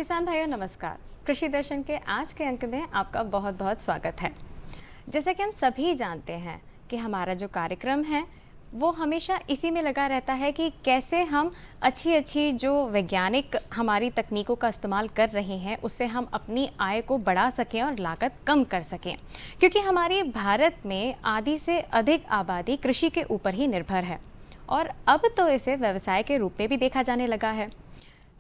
किसान भाइयों नमस्कार। कृषि दर्शन के आज के अंक में आपका बहुत बहुत स्वागत है। जैसा कि हम सभी जानते हैं कि हमारा जो कार्यक्रम है वो हमेशा इसी में लगा रहता है कि कैसे हम अच्छी अच्छी जो वैज्ञानिक हमारी तकनीकों का इस्तेमाल कर रहे हैं उससे हम अपनी आय को बढ़ा सकें और लागत कम कर सकें, क्योंकि हमारी भारत में आधी से अधिक आबादी कृषि के ऊपर ही निर्भर है और अब तो इसे व्यवसाय के रूप में भी देखा जाने लगा है।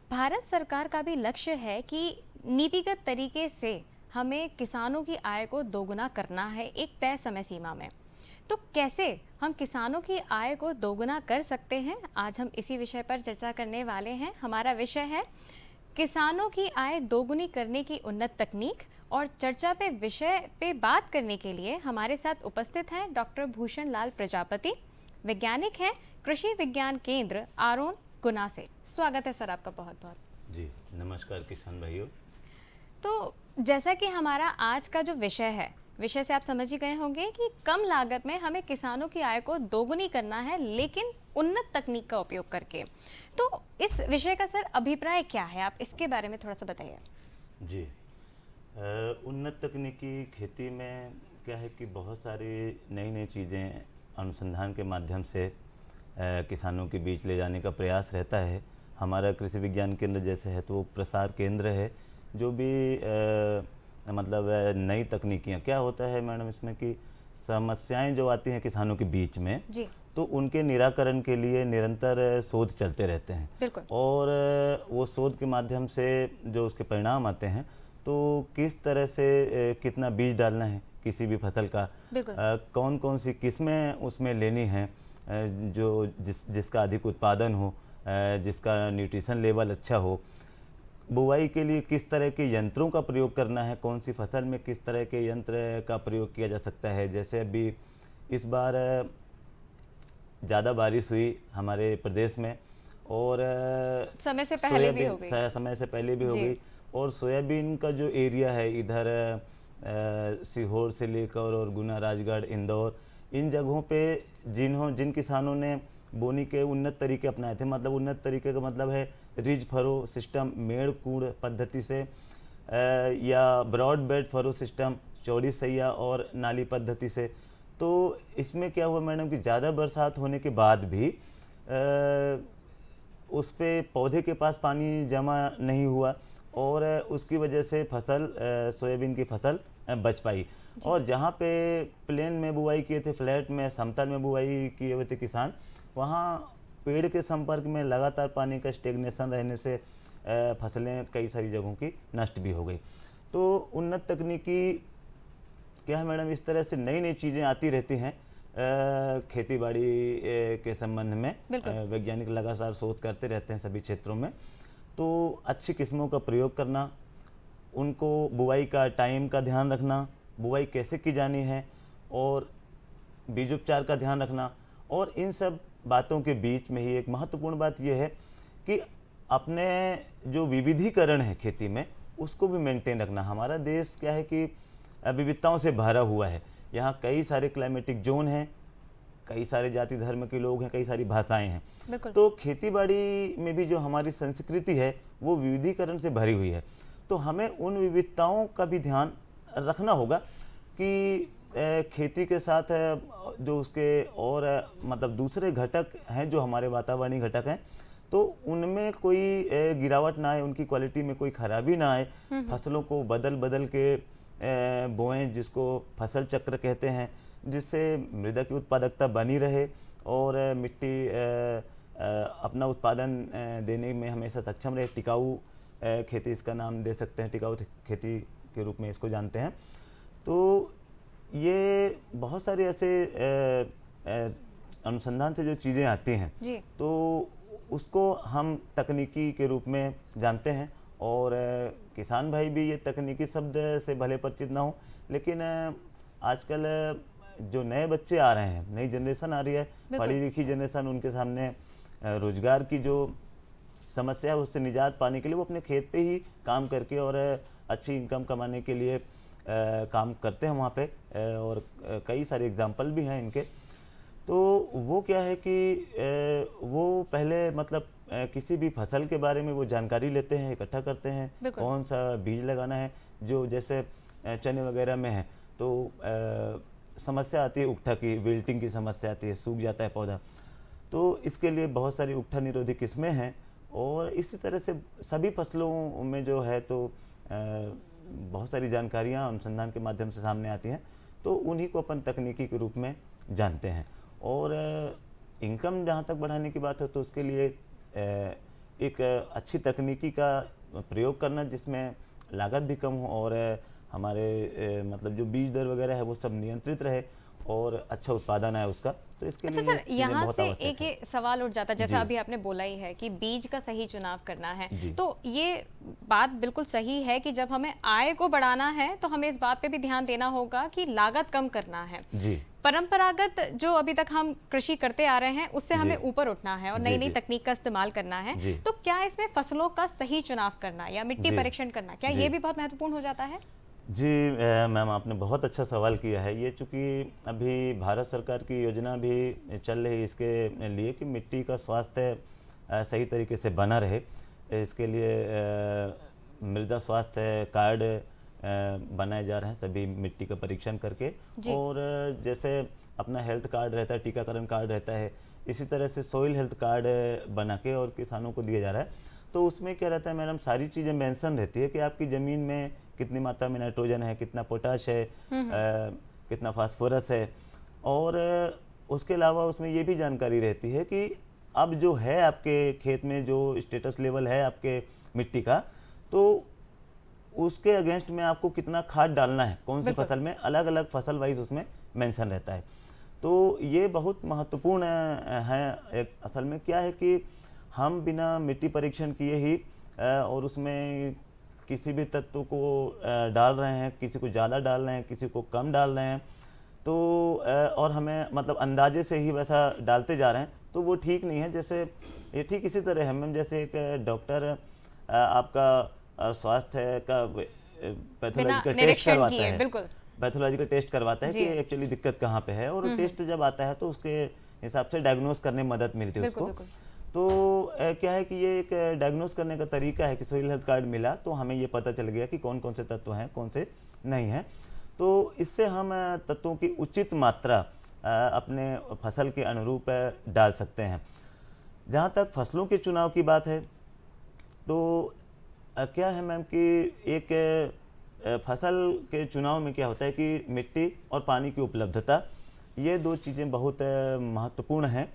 भारत सरकार का भी लक्ष्य है कि नीतिगत तरीके से हमें किसानों की आय को दोगुना करना है एक तय समय सीमा में। तो कैसे हम किसानों की आय को दोगुना कर सकते हैं, आज हम इसी विषय पर चर्चा करने वाले हैं। हमारा विषय है किसानों की आय दोगुनी करने की उन्नत तकनीक। और चर्चा पे विषय पे बात करने के लिए हमारे साथ उपस्थित हैं डॉक्टर भूषण लाल प्रजापति, वैज्ञानिक हैं कृषि विज्ञान केंद्र आरोन गुना से। स्वागत है सर आपका बहुत बहुत। जी नमस्कार किसान भाइयों। तो जैसा कि हमारा आज का जो विषय है, विषय से आप समझ ही गए होंगे कि कम लागत में हमें किसानों की आय को दोगुनी करना है, लेकिन उन्नत तकनीक का उपयोग करके। तो इस विषय का सर अभिप्राय क्या है, आप इसके बारे में थोड़ा सा बताइए। जी उन्नत तकनीकी खेती में क्या है कि बहुत सारी नई नई चीज़ें अनुसंधान के माध्यम से किसानों के बीच ले जाने का प्रयास रहता है। हमारा कृषि विज्ञान केंद्र जैसे है तो वो प्रसार केंद्र है, जो भी मतलब नई तकनीकियाँ क्या होता है मैडम इसमें कि समस्याएं जो आती हैं किसानों के बीच में जी तो उनके निराकरण के लिए निरंतर शोध चलते रहते हैं। बिल्कुल। और वो शोध के माध्यम से जो उसके परिणाम आते हैं तो किस तरह से कितना बीज डालना है किसी भी फसल का, कौन कौन सी किस्में उसमें लेनी है जो जिसका अधिक उत्पादन हो, जिसका न्यूट्रिशन लेवल अच्छा हो, बुवाई के लिए किस तरह के यंत्रों का प्रयोग करना है, कौन सी फसल में किस तरह के यंत्र का प्रयोग किया जा सकता है। जैसे अभी इस बार ज़्यादा बारिश हुई हमारे प्रदेश में और समय से पहले भी हो गई, समय से पहले भी हो गई। और सोयाबीन का जो एरिया है इधर सीहोर से लेकर और गुना, राजगढ़, इंदौर, इन जगहों पे जिन किसानों ने बोनी के उन्नत तरीके अपनाए थे, मतलब उन्नत तरीके का मतलब है रिज फरो सिस्टम, मेड़ कूड़ पद्धति से या ब्रॉड बेड फरो सिस्टम, चौड़ी सैया और नाली पद्धति से। तो इसमें क्या हुआ मैडम कि ज़्यादा बरसात होने के बाद भी उस पे पौधे के पास पानी जमा नहीं हुआ और उसकी वजह से फसल सोयाबीन की फसल बच पाई। और जहाँ पे प्लेन में बुआई किए थे, फ्लैट में समतल में बुआई किए हुए थे किसान, वहाँ पेड़ के संपर्क में लगातार पानी का स्टेगनेशन रहने से फसलें कई सारी जगहों की नष्ट भी हो गई। तो उन्नत तकनीकी क्या है मैडम, इस तरह से नई नई चीज़ें आती रहती हैं खेती बाड़ी के संबंध में। वैज्ञानिक लगातार शोध करते रहते हैं सभी क्षेत्रों में। तो अच्छी किस्मों का प्रयोग करना, उनको बुवाई का टाइम का ध्यान रखना, बुवाई कैसे की जानी है और बीजोपचार का ध्यान रखना, और इन सब बातों के बीच में ही एक महत्वपूर्ण बात यह है कि अपने जो विविधीकरण है खेती में उसको भी मेंटेन रखना। हमारा देश क्या है कि विविधताओं से भरा हुआ है। यहाँ कई सारे क्लाइमेटिक जोन हैं, कई सारे जाति धर्म के लोग हैं, कई सारी भाषाएं हैं। तो खेतीबाड़ी में भी जो हमारी संस्कृति है वो विविधीकरण से भरी हुई है। तो हमें उन विविधताओं का भी ध्यान रखना होगा कि खेती के साथ जो उसके और मतलब दूसरे घटक हैं जो हमारे वातावरणीय घटक हैं, तो उनमें कोई गिरावट ना आए, उनकी क्वालिटी में कोई खराबी ना आए। फसलों को बदल बदल के बोएं, जिसको फसल चक्र कहते हैं, जिससे मृदा की उत्पादकता बनी रहे और मिट्टी अपना उत्पादन देने में हमेशा सक्षम रहे। टिकाऊ खेती इसका नाम दे सकते हैं, टिकाऊ खेती के रूप में इसको जानते हैं। तो ये बहुत सारे ऐसे अनुसंधान से जो चीज़ें आती हैं तो उसको हम तकनीकी के रूप में जानते हैं। और किसान भाई भी ये तकनीकी शब्द से भले परिचित ना हो, लेकिन आजकल जो नए बच्चे आ रहे हैं, नई जनरेशन आ रही है, पढ़ी लिखी जनरेशन, उनके सामने रोजगार की जो समस्या है उससे निजात पाने के लिए वो अपने खेत पे ही काम करके और अच्छी इनकम कमाने के लिए काम करते हैं वहाँ पे। और कई सारे एग्जाम्पल भी हैं इनके। तो वो क्या है कि वो पहले मतलब किसी भी फसल के बारे में वो जानकारी लेते हैं, इकट्ठा करते हैं, बिल्कुल। कौन सा बीज लगाना है। जो जैसे चने वगैरह में है तो समस्या आती है उकठा की, विल्टिंग की समस्या आती है, सूख जाता है पौधा, तो इसके लिए बहुत सारी उकठा निरोधी किस्में हैं। और इसी तरह से सभी फसलों में जो है तो बहुत सारी जानकारियाँ अनुसंधान के माध्यम से सामने आती हैं, तो उन्हीं को अपन तकनीकी के रूप में जानते हैं। और इनकम जहाँ तक बढ़ाने की बात है तो उसके लिए एक अच्छी तकनीकी का प्रयोग करना जिसमें लागत भी कम हो और हमारे मतलब जो बीज दर वगैरह है वो सब नियंत्रित रहे और अच्छा उत्पादन आए उसका, तो इसके अच्छा लिए सर, चीज़ें यहाँ बहुत से आवश्यक एक है। ये सवाल उठ जाता है, जैसा जी। अभी आपने बोला ही है कि बीज का सही चुनाव करना है, जी। तो ये बात बिल्कुल सही है कि जब हमें आय को बढ़ाना है तो हमें इस बात पे भी ध्यान देना होगा कि लागत कम करना है। जी परंपरागत जो अभी तक हम कृषि करते आ रहे हैं उससे हमें जी। ऊपर उठना है और जी, नई नई जी। तकनीक का इस्तेमाल करना है, जी। तो क्या इसमें फसलों का सही चुनाव करना या मिट्टी जी। परीक्षण करना, क्या जी। ये भी बहुत महत्वपूर्ण हो जाता है? जी मैम, आपने बहुत अच्छा सवाल किया है। ये चूँकि अभी भारत सरकार की योजना भी चल रही है इसके लिए कि मिट्टी का स्वास्थ्य सही तरीके से बना रहे। इसके लिए मृदा स्वास्थ्य कार्ड बनाए जा रहे हैं सभी मिट्टी का परीक्षण करके। जी। और जैसे अपना हेल्थ कार्ड रहता है, टीकाकरण कार्ड रहता है, इसी तरह से सोइल हेल्थ कार्ड बना के और किसानों को दिया जा रहा है। तो उसमें क्या रहता है मैडम, सारी चीज़ें मेंशन रहती है कि आपकी ज़मीन में कितनी मात्रा में नाइट्रोजन है, कितना पोटाश है, कितना फास्फोरस है। और उसके अलावा उसमें ये भी जानकारी रहती है कि अब जो है आपके खेत में जो स्टेटस लेवल है आपके मिट्टी का, तो उसके अगेंस्ट में आपको कितना खाद डालना है, कौन सी बिल्कुल। फसल में, अलग अलग फसल वाइज उसमें मेंशन रहता है। तो ये बहुत महत्वपूर्ण है। एक असल में क्या है कि हम बिना मिट्टी परीक्षण किए ही और उसमें किसी भी तत्व को डाल रहे हैं, किसी को ज़्यादा डाल रहे हैं, किसी को कम डाल रहे हैं, तो और हमें मतलब अंदाजे से ही वैसा डालते जा रहे हैं, तो वो ठीक नहीं है। जैसे ये ठीक इसी तरह है मैम, जैसे एक डॉक्टर आपका स्वास्थ्य का पैथोलॉजिकल टेस्ट निरीक्षण करवाता किए, है, बिल्कुल। पैथोलॉजिकल टेस्ट करवाता है जी। कि एक्चुअली दिक्कत कहाँ पे है, और टेस्ट जब आता है तो उसके हिसाब से डायग्नोस करने में मदद मिलती है बिल्कुल, उसको। बिल्कुल। तो क्या है कि ये एक डायग्नोस करने का तरीका है कि सोइल हेल्थ कार्ड मिला तो हमें ये पता चल गया कि कौन कौन से तत्व हैं, कौन से नहीं हैं। तो इससे हम तत्वों की उचित मात्रा अपने फसल के अनुरूप डाल सकते हैं। जहाँ तक फसलों के चुनाव की बात है तो क्या है मैम कि एक फसल के चुनाव में क्या होता है कि मिट्टी और पानी की उपलब्धता, ये दो चीज़ें बहुत महत्वपूर्ण हैं।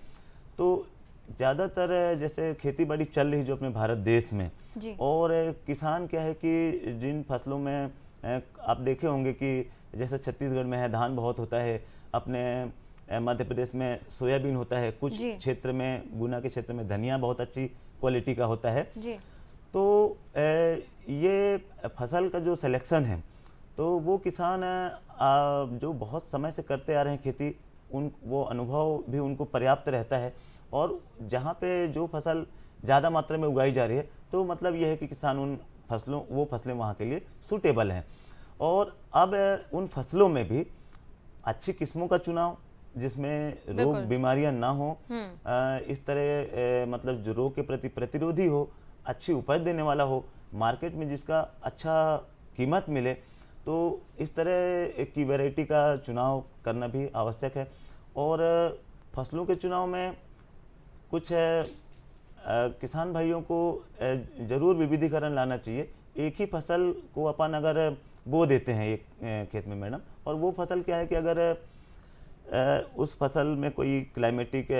तो ज़्यादातर जैसे खेती बाड़ी चल रही जो अपने भारत देश में, जी। और किसान क्या है कि जिन फसलों में आप देखे होंगे कि जैसे छत्तीसगढ़ में है धान बहुत होता है, अपने मध्य प्रदेश में सोयाबीन होता है, कुछ जी। क्षेत्र में गुना के क्षेत्र में धनिया बहुत अच्छी क्वालिटी का होता है। जी। तो ये फसल का जो सिलेक्शन है तो वो किसान जो बहुत समय से करते आ रहे हैं खेती, वो अनुभव भी उनको पर्याप्त रहता है। और जहाँ पे जो फसल ज़्यादा मात्रा में उगाई जा रही है तो मतलब ये है कि किसान वो फसलें वहाँ के लिए सूटेबल हैं। और अब उन फसलों में भी अच्छी किस्मों का चुनाव जिसमें रोग बीमारियां ना हो, इस तरह मतलब जो रोग के प्रति प्रतिरोधी हो, अच्छी उपज देने वाला हो, मार्केट में जिसका अच्छा कीमत मिले, तो इस तरह की वैरायटी का चुनाव करना भी आवश्यक है। और फसलों के चुनाव में कुछ किसान भाइयों को ज़रूर विविधीकरण लाना चाहिए। एक ही फसल को अपन अगर बो देते हैं एक खेत में मैडम, और वो फसल क्या है कि अगर उस फसल में कोई क्लाइमेटिक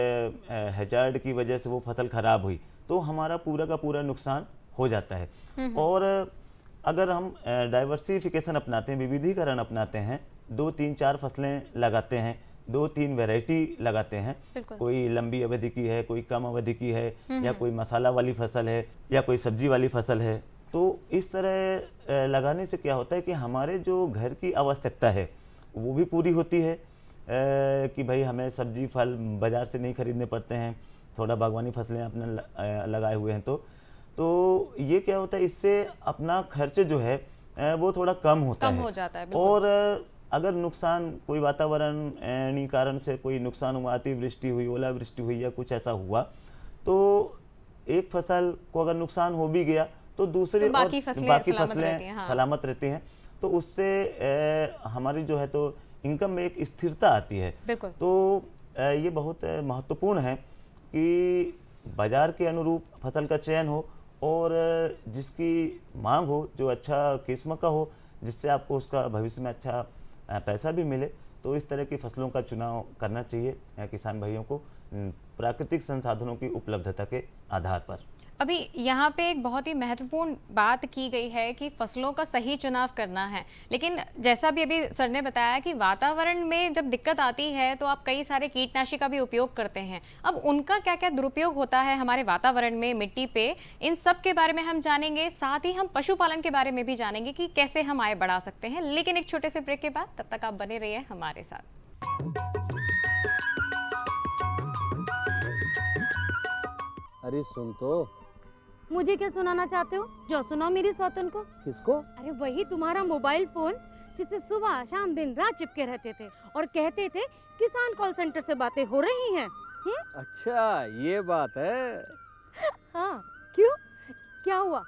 हैजार्ड की वजह से वो फसल खराब हुई तो हमारा पूरा का पूरा नुकसान हो जाता है। और अगर हम डाइवर्सिफिकेशन अपनाते हैं, विविधीकरण अपनाते हैं, 2-3-4 फसलें लगाते हैं, 2-3 वैरायटी लगाते हैं, कोई लंबी अवधि की है, कोई कम अवधि की है, या कोई मसाला वाली फसल है, या कोई सब्जी वाली फसल है, तो इस तरह लगाने से क्या होता है कि हमारे जो घर की आवश्यकता है वो भी पूरी होती है कि भाई हमें सब्जी फल बाज़ार से नहीं खरीदने पड़ते हैं, थोड़ा बागवानी फसलें अपने लगाए हुए हैं। तो ये क्या होता है, इससे अपना खर्च जो है वो थोड़ा कम होता है। हो जाता है। और अगर नुकसान कोई वातावरणीय कारण से कोई नुकसान हुआ, अतिवृष्टि हुई, ओलावृष्टि हुई या कुछ ऐसा हुआ, तो एक फसल को अगर नुकसान हो भी गया तो दूसरी तो और बाकी फसलें बाकी सलामत फसलें रहती हैं, हाँ। सलामत रहती हैं। तो उससे हमारी जो है तो इनकम में एक स्थिरता आती है। बिल्कुल। तो ये बहुत महत्वपूर्ण है कि बाजार के अनुरूप फसल का चयन हो और जिसकी मांग हो, जो अच्छा किस्म का हो, जिससे आपको उसका भविष्य में अच्छा पैसा भी मिले। तो इस तरह की फसलों का चुनाव करना चाहिए किसान भाइयों को प्राकृतिक संसाधनों की उपलब्धता के आधार पर। अभी यहाँ पे एक बहुत ही महत्वपूर्ण बात की गई है कि फसलों का सही चुनाव करना है, लेकिन जैसा भी अभी सर ने बताया कि वातावरण में जब दिक्कत आती है तो आप कई सारे कीटनाशी का भी उपयोग करते हैं। अब उनका क्या क्या दुरुपयोग होता है हमारे वातावरण में, मिट्टी पे, इन सब के बारे में हम जानेंगे। साथ ही हम पशुपालन के बारे में भी जानेंगे कि कैसे हम आय बढ़ा सकते हैं। लेकिन एक छोटे से ब्रेक के बाद, तब तक आप बने रहिए हमारे साथ। अरे सुन तो। मुझे क्या सुनाना चाहते हो? जो सुनाओ मेरी सौतन को। किसको? अरे वही तुम्हारा मोबाइल फोन जिससे सुबह शाम दिन रात चिपके रहते थे और कहते थे किसान कॉल सेंटर से बातें हो रही हैं। अच्छा ये बात है। हाँ, क्यों? क्या हुआ?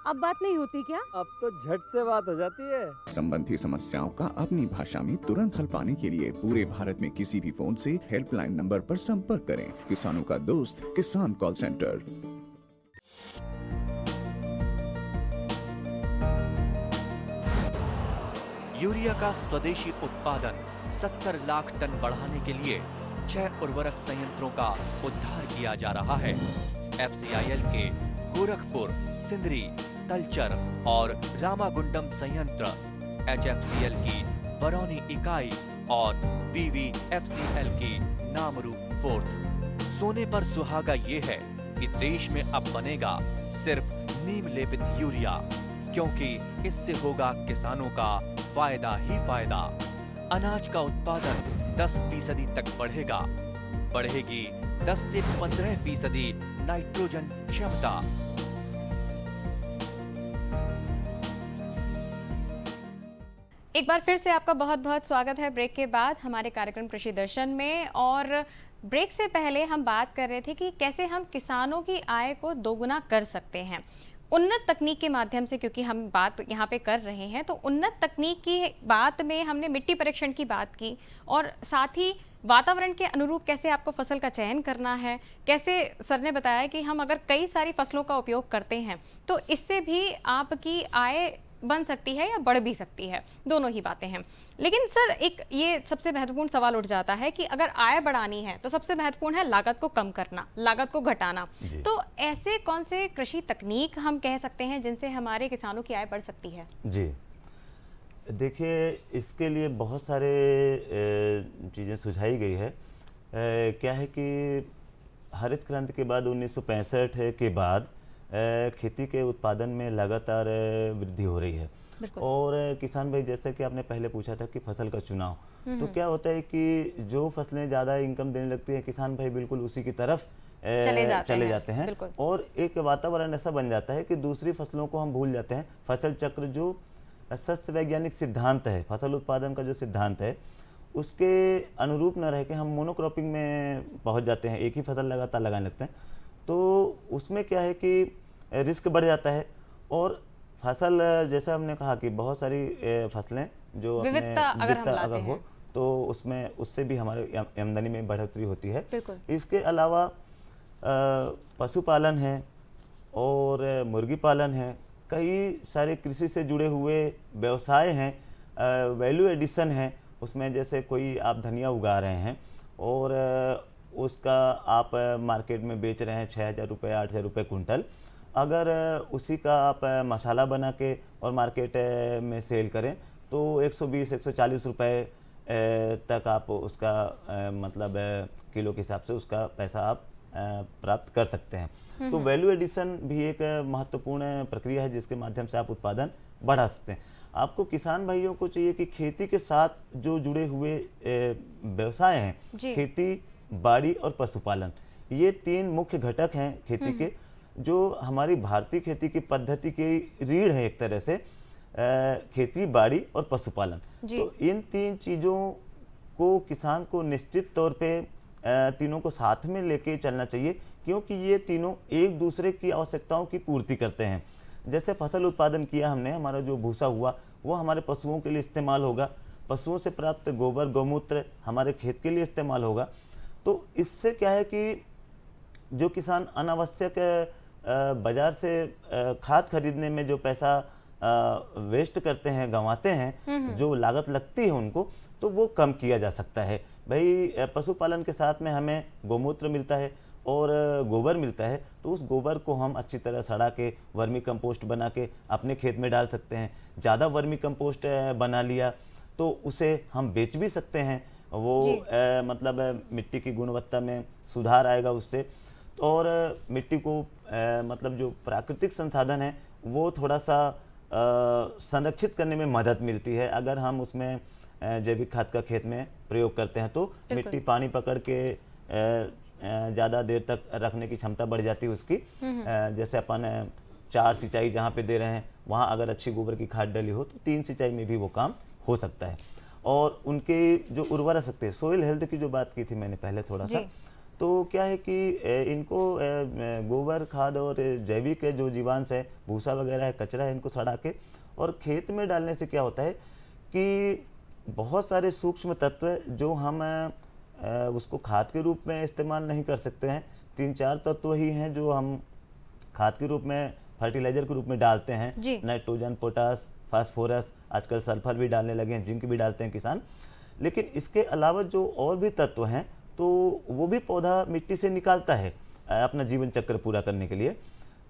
अब बात नहीं होती क्या? अब तो झट से बात हो जाती है। संबंधी समस्याओं का अपनी भाषा में तुरंत हल पाने के लिए पूरे भारत में किसी भी फोन से हेल्पलाइन नंबर पर संपर्क करें। किसानों का दोस्त किसान कॉल सेंटर। यूरिया का स्वदेशी उत्पादन 70 लाख टन बढ़ाने के लिए 6 उर्वरक संयंत्रों का उद्धार किया जा रहा है। FCIL के गोरखपुर, सिंदरी, तलचर और रामागुंडम संयंत्र, HFCL की बरौनी इकाई और BVFCL की नामरू फोर्थ। सोने पर सुहागा ये है कि देश में अब बनेगा सिर्फ नीम लेपित यूरिया, क्योंकि इससे होगा किसानों का फायदा ही फायदा। अनाज का उत्पादन 10% तक बढ़ेगा। बढ़ेगी 10 से 15% नाइट्रोजन क्षमता। एक बार फिर से आपका बहुत बहुत स्वागत है ब्रेक के बाद हमारे कार्यक्रम कृषि दर्शन में। और ब्रेक से पहले हम बात कर रहे थे कि कैसे हम किसानों की आय को दोगुना कर सकते हैं उन्नत तकनीक के माध्यम से, क्योंकि हम बात यहाँ पे कर रहे हैं। तो उन्नत तकनीक की बात में हमने मिट्टी परीक्षण की बात की और साथ ही वातावरण के अनुरूप कैसे आपको फसल का चयन करना है। कैसे सर ने बताया कि हम अगर कई सारी फसलों का उपयोग करते हैं तो इससे भी आपकी आय बन सकती है या बढ़ भी सकती है, दोनों ही बातें हैं। लेकिन सर एक ये सबसे महत्वपूर्ण सवाल उठ जाता है कि अगर आय बढ़ानी है तो सबसे महत्वपूर्ण है लागत को कम करना, लागत को घटाना। तो ऐसे कौन से कृषि तकनीक हम कह सकते हैं जिनसे हमारे किसानों की आय बढ़ सकती है? जी देखिए, इसके लिए बहुत सारे चीज़ें सुझाई गई है। क्या है कि हरित क्रांति के बाद 1965 के बाद खेती के उत्पादन में लगातार वृद्धि हो रही है। और किसान भाई, जैसे कि आपने पहले पूछा था कि फसल का चुनाव, तो क्या होता है कि जो फसलें ज़्यादा इनकम देने लगती हैं, किसान भाई बिल्कुल उसी की तरफ चले जाते हैं और एक वातावरण ऐसा बन जाता है कि दूसरी फसलों को हम भूल जाते हैं। फसल चक्र जो सस्य वैज्ञानिक सिद्धांत है, फसल उत्पादन का जो सिद्धांत है, उसके अनुरूप न रह के हम मोनोक्रॉपिंग में पहुंच जाते हैं, एक ही फसल लगातार लगाने लगते हैं। तो उसमें क्या है कि रिस्क बढ़ जाता है और फसल, जैसा हमने कहा कि बहुत सारी फसलें जो विविधता अगर हो तो उसमें उससे भी हमारे आमदनी में बढ़ोतरी होती है। इसके अलावा पशुपालन है और मुर्गी पालन है, कई सारे कृषि से जुड़े हुए व्यवसाय हैं, वैल्यू एडिशन है। उसमें जैसे कोई आप धनिया उगा रहे हैं और उसका आप मार्केट में बेच रहे हैं 6,000 रुपये 8,000 रुपये कुंटल। अगर उसी का आप मसाला बना के और मार्केट में सेल करें तो 120-140 रुपये तक आप उसका मतलब किलो के हिसाब से उसका पैसा आप प्राप्त कर सकते हैं। तो वैल्यू एडिशन भी एक महत्वपूर्ण प्रक्रिया है जिसके माध्यम से आप उत्पादन बढ़ा सकते हैं। आपको किसान भाइयों को चाहिए कि खेती के साथ जो जुड़े हुए व्यवसाय हैं, खेती, बाड़ी और पशुपालन, ये 3 मुख्य घटक हैं खेती के, जो हमारी भारतीय खेती की पद्धति की रीढ़ है एक तरह से। खेती, बाड़ी और पशुपालन, तो इन 3 चीज़ों को किसान को निश्चित तौर पे तीनों को साथ में लेके चलना चाहिए क्योंकि ये तीनों एक दूसरे की आवश्यकताओं की पूर्ति करते हैं। जैसे फसल उत्पादन किया हमने, हमारा जो भूसा हुआ वो हमारे पशुओं के लिए इस्तेमाल होगा, पशुओं से प्राप्त गोबर गौमूत्र हमारे खेत के लिए इस्तेमाल होगा। तो इससे क्या है कि जो किसान अनावश्यक बाजार से खाद खरीदने में जो पैसा वेस्ट करते हैं, गंवाते हैं, जो लागत लगती है उनको, तो वो कम किया जा सकता है। भाई पशुपालन के साथ में हमें गौमूत्र मिलता है और गोबर मिलता है, तो उस गोबर को हम अच्छी तरह सड़ा के वर्मी कंपोस्ट बना के अपने खेत में डाल सकते हैं। ज़्यादा वर्मी कंपोस्ट बना लिया तो उसे हम बेच भी सकते हैं, वो मतलब मिट्टी की गुणवत्ता में सुधार आएगा उससे। और मिट्टी को मतलब जो प्राकृतिक संसाधन है वो थोड़ा सा संरक्षित करने में मदद मिलती है। अगर हम उसमें जैविक खाद का खेत में प्रयोग करते हैं तो मिट्टी पानी पकड़ के ज़्यादा देर तक रखने की क्षमता बढ़ जाती है उसकी। जैसे अपन 4 सिंचाई जहाँ पे दे रहे हैं, वहाँ अगर अच्छी गोबर की खाद डली हो तो 3 सिंचाई में भी वो काम हो सकता है। और उनके जो उर्वरा शक्ति है, सोइल हेल्थ की जो बात की थी मैंने पहले थोड़ा सा, तो क्या है कि इनको गोबर खाद और जैविक जो जीवांश है, भूसा वगैरह है, कचरा है, इनको सड़ा के और खेत में डालने से क्या होता है कि बहुत सारे सूक्ष्म तत्व जो हम उसको खाद के रूप में इस्तेमाल नहीं कर सकते हैं, 3-4 तत्व ही हैं जो हम खाद के रूप में, फर्टिलाइजर के रूप में डालते हैं। नाइट्रोजन, पोटास, फास्फोरस, आजकल सल्फर भी डालने लगे हैं, जिंक भी डालते हैं किसान। लेकिन इसके अलावा जो और भी तत्व हैं तो वो भी पौधा मिट्टी से निकालता है अपना जीवन चक्र पूरा करने के लिए।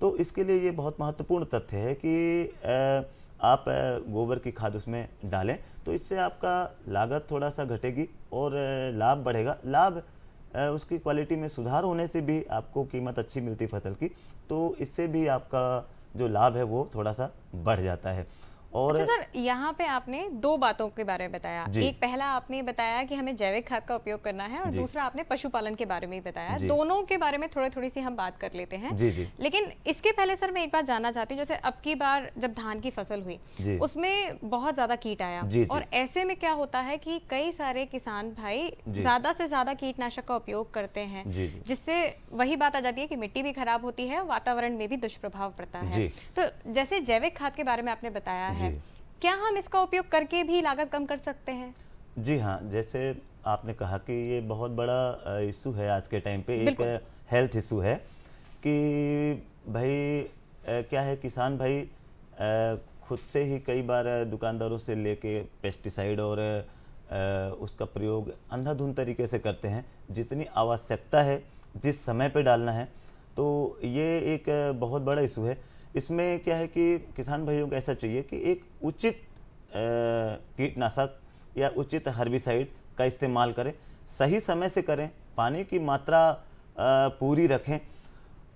तो इसके लिए ये बहुत महत्वपूर्ण तथ्य है कि आप गोबर की खाद उसमें डालें, तो इससे आपका लागत थोड़ा सा घटेगी और लाभ बढ़ेगा। लाभ उसकी क्वालिटी में सुधार होने से भी आपको कीमत अच्छी मिलती फसल की, तो इससे भी आपका जो लाभ है वो थोड़ा सा बढ़ जाता है। और अच्छा सर, यहाँ पे आपने 2 बातों के बारे में बताया। एक पहला आपने बताया कि हमें जैविक खाद का उपयोग करना है और दूसरा आपने पशुपालन के बारे में बताया। दोनों के बारे में थोड़ी सी हम बात कर लेते हैं। लेकिन इसके पहले सर मैं एक बात जानना चाहती हूँ, जैसे अब की बार जब धान की फसल हुई उसमें बहुत ज्यादा कीट आया और ऐसे में क्या होता है कि कई सारे किसान भाई ज्यादा से ज्यादा कीटनाशक का उपयोग करते हैं, जिससे वही बात आ जाती है कि मिट्टी भी खराब होती है, वातावरण में भी दुष्प्रभाव पड़ता है। तो जैसे जैविक खाद के बारे में आपने बताया है, क्या हम इसका उपयोग करके भी लागत कम कर सकते हैं? जी हाँ, जैसे आपने कहा कि ये बहुत बड़ा इशू है आज के टाइम पे, एक हेल्थ इशू है कि भाई क्या है, किसान भाई खुद से ही कई बार दुकानदारों से लेके पेस्टिसाइड और उसका प्रयोग अंधाधुंध तरीके से करते हैं। जितनी आवश्यकता है, जिस समय पे डालना है, तो ये एक बहुत बड़ा इशू है। इसमें क्या है कि किसान भाइयों को ऐसा चाहिए कि एक उचित कीटनाशक या उचित हर्बिसाइड का इस्तेमाल करें, सही समय से करें, पानी की मात्रा पूरी रखें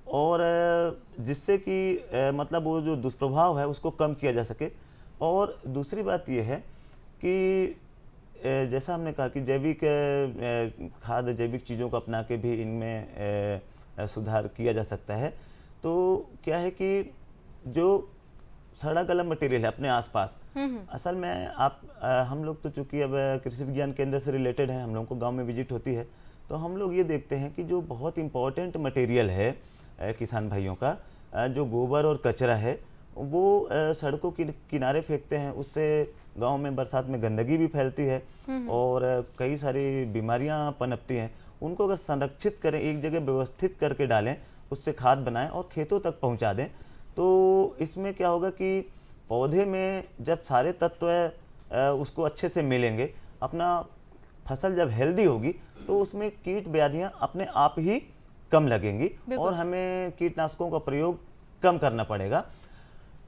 और जिससे कि मतलब वो जो दुष्प्रभाव है उसको कम किया जा सके। और दूसरी बात ये है कि जैसा हमने कहा कि जैविक खाद, जैविक चीज़ों को अपना के भी इनमें सुधार किया जा सकता है। तो क्या है कि जो सड़ा गला मटेरियल है अपने आसपास, असल में हम लोग तो चूंकि अब कृषि विज्ञान केंद्र से रिलेटेड हैं, हम लोगों को गांव में विजिट होती है, तो हम लोग ये देखते हैं कि जो बहुत इम्पोर्टेंट मटेरियल है किसान भाइयों का, जो गोबर और कचरा है, वो सड़कों के किनारे फेंकते हैं। उससे गांव में बरसात में गंदगी भी फैलती है और कई सारी बीमारियां पनपती हैं। उनको अगर संरक्षित करें, एक जगह व्यवस्थित करके डालें, उससे खाद बनाएं और खेतों तक पहुंचा दें, तो इसमें क्या होगा कि पौधे में जब सारे तत्व उसको अच्छे से मिलेंगे, अपना फसल जब हेल्दी होगी तो उसमें कीट व्याधियां अपने आप ही कम लगेंगी और हमें कीटनाशकों का प्रयोग कम करना पड़ेगा।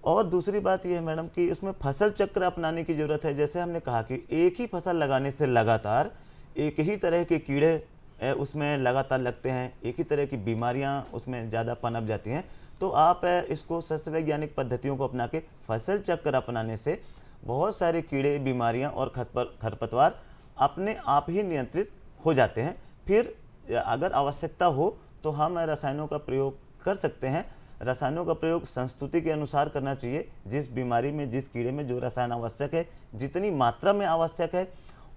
और दूसरी बात यह है मैडम कि इसमें फसल चक्र अपनाने की ज़रूरत है। जैसे हमने कहा कि एक ही फसल लगाने से लगातार एक ही तरह के कीड़े उसमें लगातार लगते हैं, एक ही तरह की बीमारियां उसमें ज़्यादा पनप जाती हैं। तो आप इसको सस्य वैज्ञानिक पद्धतियों को अपना के फसल चक्र अपनाने से बहुत सारे कीड़े, बीमारियां और खरपतवार अपने आप ही नियंत्रित हो जाते हैं। फिर अगर आवश्यकता हो तो हम रसायनों का प्रयोग कर सकते हैं। रसायनों का प्रयोग संस्तुति के अनुसार करना चाहिए, जिस बीमारी में, जिस कीड़े में जो रसायन आवश्यक है, जितनी मात्रा में आवश्यक है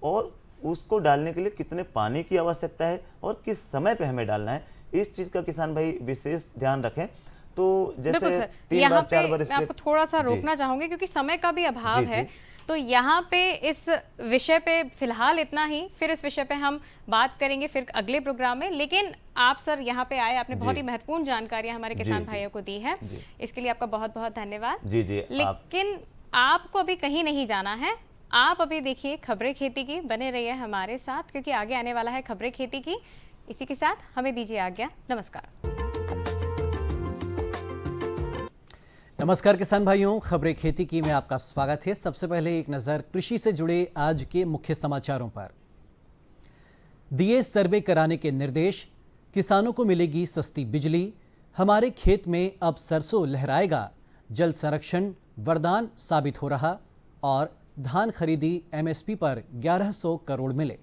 और उसको डालने के लिए कितने पानी की आवश्यकता है और किस समय पे हमें डालना है, इस चीज़ का किसान भाई विशेष ध्यान रखें। तो बिल्कुल जैसे सर, 3 यहाँ बार पे 4 बार मैं आपको थोड़ा सा रोकना चाहूंगी क्योंकि समय का भी अभाव जी, है। जी। तो यहाँ पे इस विषय पे फिलहाल इतना ही, फिर इस विषय पे हम बात करेंगे फिर अगले प्रोग्राम में। लेकिन आप सर यहाँ पे आए, आपने बहुत ही महत्वपूर्ण जानकारियां हमारे किसान जी। भाइयों को दी है, इसके लिए आपका बहुत बहुत धन्यवाद। जी जी लेकिन आपको अभी कहीं नहीं जाना है, आप अभी देखिए खबरें खेती की, बने रहिए हमारे साथ क्योंकि आगे आने वाला है खबरें खेती की। इसी के साथ हमें दीजिए आज्ञा, नमस्कार। नमस्कार किसान भाइयों, खबरें खेती की में आपका स्वागत है। सबसे पहले एक नज़र कृषि से जुड़े आज के मुख्य समाचारों पर। दिए सर्वे कराने के निर्देश, किसानों को मिलेगी सस्ती बिजली, हमारे खेत में अब सरसों लहराएगा, जल संरक्षण वरदान साबित हो रहा, और धान खरीदी एमएसपी पर 1100 करोड़ मिले।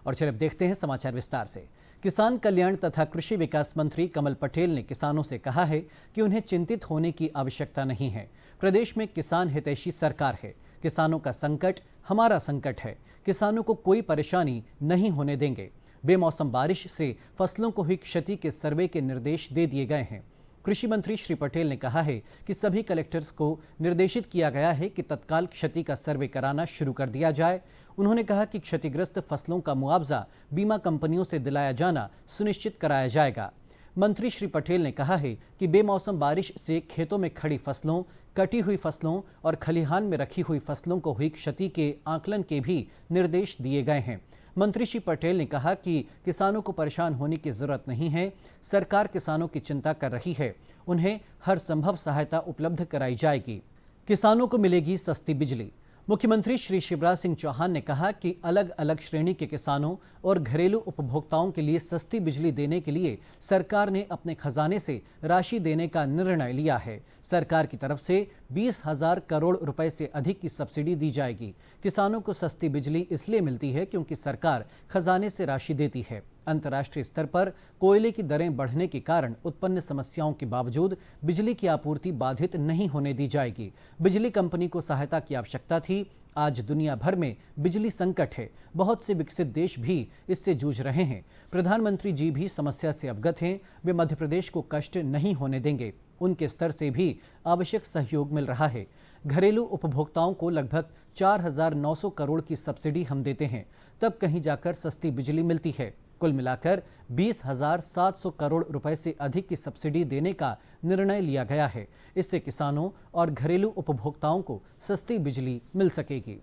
और चलिए अब देखते हैं समाचार विस्तार से। किसान कल्याण तथा कृषि विकास मंत्री कमल पटेल ने किसानों से कहा है कि उन्हें चिंतित होने की आवश्यकता नहीं है। प्रदेश में किसान हितैषी सरकार है। किसानों का संकट हमारा संकट है। किसानों को कोई परेशानी नहीं होने देंगे। बेमौसम बारिश से फसलों को हुई क्षति के सर्वे के निर्देश दे दिए गए हैं। कृषि मंत्री श्री पटेल ने कहा है कि सभी कलेक्टर्स को निर्देशित किया गया है कि तत्काल क्षति का सर्वे कराना शुरू कर दिया जाए। उन्होंने कहा कि क्षतिग्रस्त फसलों का मुआवजा बीमा कंपनियों से दिलाया जाना सुनिश्चित कराया जाएगा। मंत्री श्री पटेल ने कहा है कि बेमौसम बारिश से खेतों में खड़ी फसलों, कटी हुई फसलों और खलिहान में रखी हुई फसलों को हुई क्षति के आकलन के भी निर्देश दिए गए हैं। मंत्री श्री पटेल ने कहा कि किसानों को परेशान होने की जरूरत नहीं है। सरकार किसानों की चिंता कर रही है, उन्हें हर संभव सहायता उपलब्ध कराई जाएगी। किसानों को मिलेगी सस्ती बिजली। मुख्यमंत्री श्री शिवराज सिंह चौहान ने कहा कि अलग अलग श्रेणी के किसानों और घरेलू उपभोक्ताओं के लिए सस्ती बिजली देने के लिए सरकार ने अपने खजाने से राशि देने का निर्णय लिया है। सरकार की तरफ से 20,000 करोड़ रुपए से अधिक की सब्सिडी दी जाएगी। किसानों को सस्ती बिजली इसलिए मिलती है क्योंकि सरकार खजाने से राशि देती है। अंतर्राष्ट्रीय स्तर पर कोयले की दरें बढ़ने के कारण उत्पन्न समस्याओं के बावजूद बिजली की आपूर्ति बाधित नहीं होने दी जाएगी। बिजली कंपनी को सहायता की आवश्यकता थी। आज दुनिया भर में बिजली संकट है। बहुत से विकसित देश भी इससे जूझ रहे हैं। प्रधानमंत्री जी भी समस्या से अवगत हैं। वे मध्य प्रदेश को कष्ट नहीं होने देंगे। उनके स्तर से भी आवश्यक सहयोग मिल रहा है। घरेलू उपभोक्ताओं को लगभग 4,900 करोड़ की सब्सिडी हम देते हैं, तब कहीं जाकर सस्ती बिजली मिलती है। कुल मिलाकर 20,700 करोड़ रुपए से अधिक की सब्सिडी देने का निर्णय लिया गया है। इससे किसानों और घरेलू उपभोक्ताओं को सस्ती बिजली मिल सकेगी।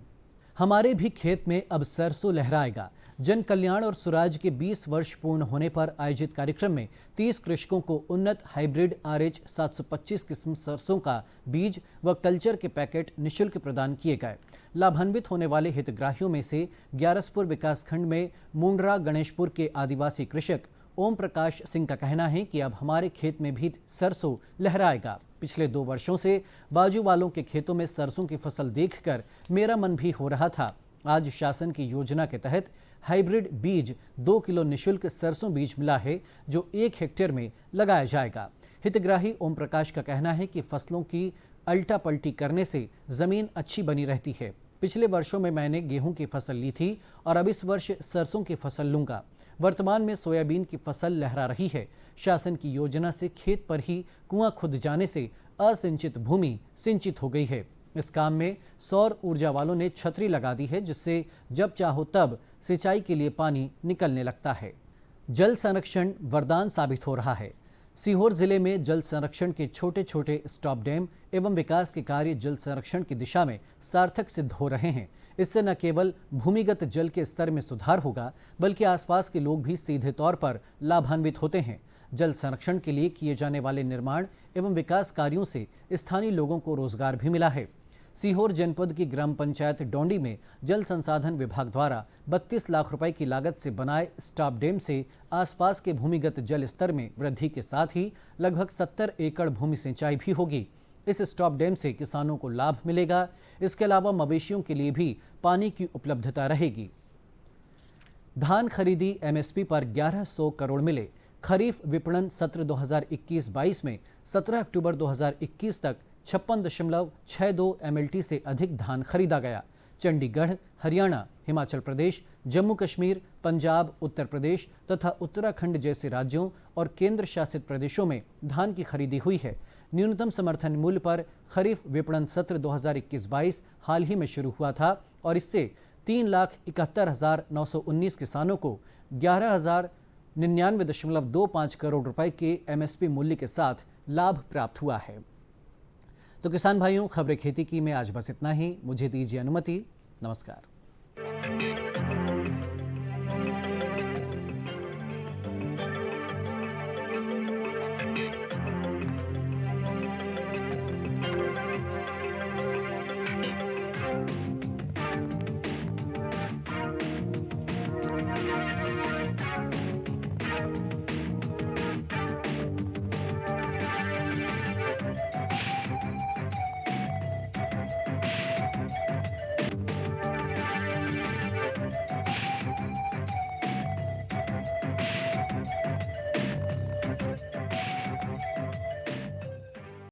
हमारे भी खेत में अब सरसों लहराएगा। जन कल्याण और सुराज के 20 वर्ष पूर्ण होने पर आयोजित कार्यक्रम में 30 कृषकों को उन्नत हाइब्रिड RH 725 किस्म सरसों का बीज व कल्चर के पैकेट निःशुल्क प्रदान किए गए। लाभान्वित होने वाले हितग्राहियों में से ग्यारसपुर विकासखंड में मुंडरा गणेशपुर के आदिवासी कृषक ओम प्रकाश सिंह का कहना है कि अब हमारे खेत में भी सरसों लहराएगा। पिछले 2 वर्षों से बाजू वालों के खेतों में सरसों की फसल देखकर मेरा मन भी हो रहा था। आज शासन की योजना के तहत हाइब्रिड बीज 2 किलो निःशुल्क सरसों बीज मिला है, जो 1 हेक्टेयर में लगाया जाएगा। हितग्राही ओम प्रकाश का कहना है कि फसलों की अल्टा पल्टी करने से जमीन अच्छी बनी रहती है। पिछले वर्षों में मैंने गेहूं की फसल ली थी और अब इस वर्ष सरसों की फसल लूंगा। वर्तमान में सोयाबीन की फसल लहरा रही है। शासन की योजना से खेत पर ही कुआं खुद जाने से असिंचित भूमि सिंचित हो गई है। इस काम में सौर ऊर्जा वालों ने छतरी लगा दी है, जिससे जब चाहो तब सिंचाई के लिए पानी निकलने लगता है। जल संरक्षण वरदान साबित हो रहा है। सीहोर जिले में जल संरक्षण के छोटे छोटे स्टॉप डैम एवं विकास के कार्य जल संरक्षण की दिशा में सार्थक सिद्ध हो रहे हैं। इससे न केवल भूमिगत जल के स्तर में सुधार होगा, बल्कि आसपास के लोग भी सीधे तौर पर लाभान्वित होते हैं। जल संरक्षण के लिए किए जाने वाले निर्माण एवं विकास कार्यों से स्थानीय लोगों को रोजगार भी मिला है। सीहोर जनपद की ग्राम पंचायत डोंडी में जल संसाधन विभाग द्वारा 32 लाख रुपए की लागत से बनाए स्टॉप डैम से आसपास के भूमिगत जल स्तर में वृद्धि के साथ ही लगभग 70 एकड़ भूमि सिंचाई भी होगी। इस स्टॉप डैम से किसानों को लाभ मिलेगा। इसके अलावा मवेशियों के लिए भी पानी की उपलब्धता रहेगी। धान खरीदी एमएसपी पर 1100 करोड़ मिले। खरीफ विपणन सत्र 2021-22 में 17 अक्टूबर 2021 तक 56.62 MLT से अधिक धान खरीदा गया। चंडीगढ़, हरियाणा, हिमाचल प्रदेश, जम्मू कश्मीर, पंजाब, उत्तर प्रदेश तथा उत्तराखंड जैसे राज्यों और केंद्र शासित प्रदेशों में धान की खरीदी हुई है। न्यूनतम समर्थन मूल्य पर खरीफ विपणन सत्र 2021-22 हाल ही में शुरू हुआ था और इससे 3,71,919 किसानों को 11,099.25 करोड़ रुपए के एमएसपी मूल्य के साथ लाभ प्राप्त हुआ है। तो किसान भाइयों, खबरें खेती की में आज बस इतना ही। मुझे दीजिए अनुमति। नमस्कार।